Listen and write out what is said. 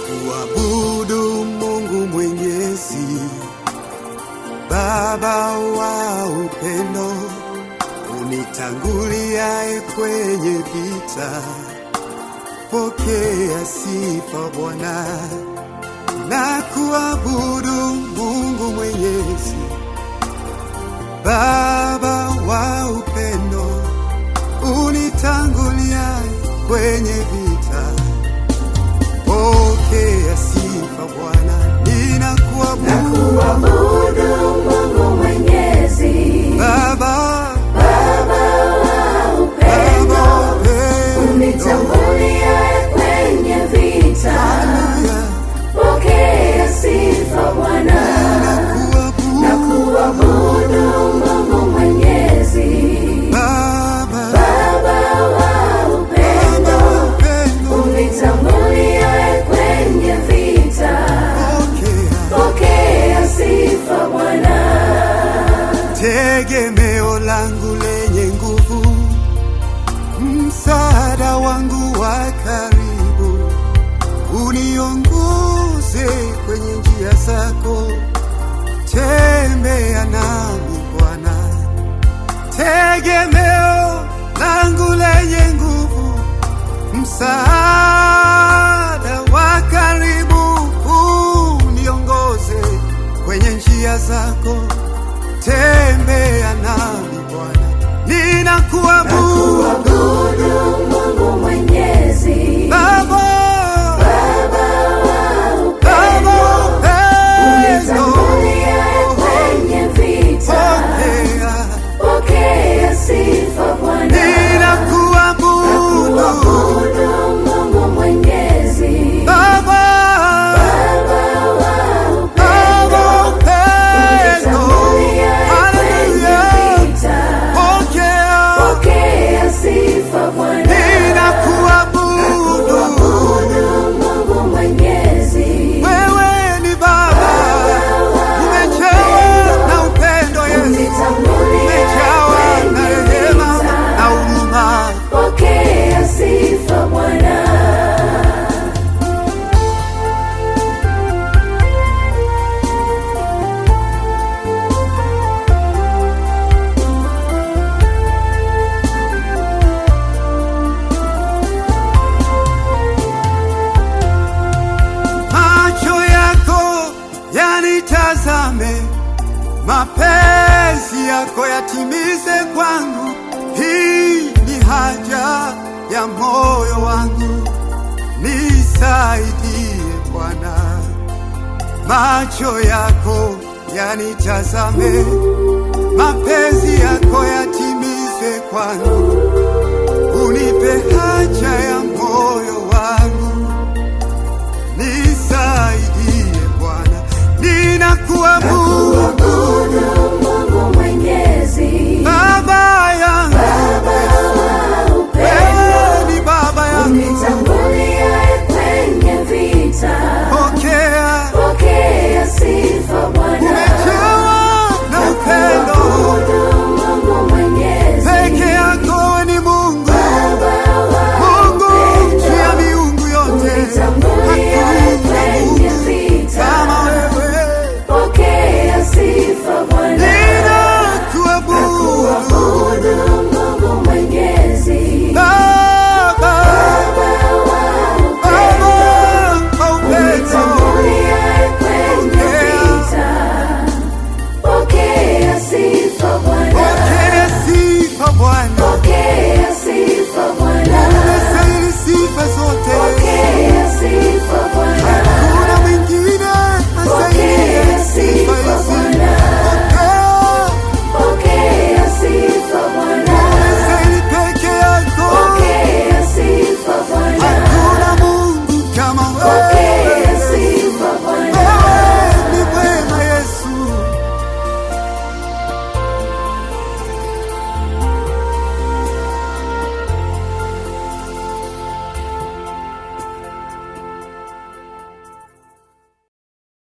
kuabudu Mungu Mwenyezi, Baba wa upendo, unitanguliaye kwenye vita. Pokea sifa Bwana, na kuabudu Mungu Mwenyezi, Baba wa upendo, unitanguliaye kwenye vita. Pokea sifa Bwana, ninakuabudu Mungu Mwenyezi, Baba wa upendo, unitanguliaye kwenye vita. Pokea sifa Bwana, nakuabudu Mungu Mwenyezi, Baba wa upendo, unitanguliaye kwenye vita. Pokea sifa Bwana. Tegemeo langu lenye nguvu, msaada wangu wa karibu, uniongoze kwenye njia zako, tembea nami Bwana. Tegemeo langu lenye nguvu, msaada wa karibu, uniongoze kwenye njia zako, tembea nami Bwana. Ninakuabudu Mungu Mwenyezi, Baba wa upendo, unitanguliaye kwenye vita. Pokea sifa Bwana, ninakuabudu Mungu Mwenyezi, Baba wa upendo, unitanguliaye kwenye vita. Pokea sifa Bwana, ninakuabudu Mungu Mwenyezi. wewe ni Baba, umejawa na upendo Yesu, umejawa na rehema na huruma. Pokea sifa Bwana. Macho yako yanitazame, mapenzi yako yatimize kwangu. Hii ni haja ya moyo wangu, nisaidie Bwana. Macho yako yanitazame, mapenzi yako yatimize kwangu. Unipe haja ya moyo wangu,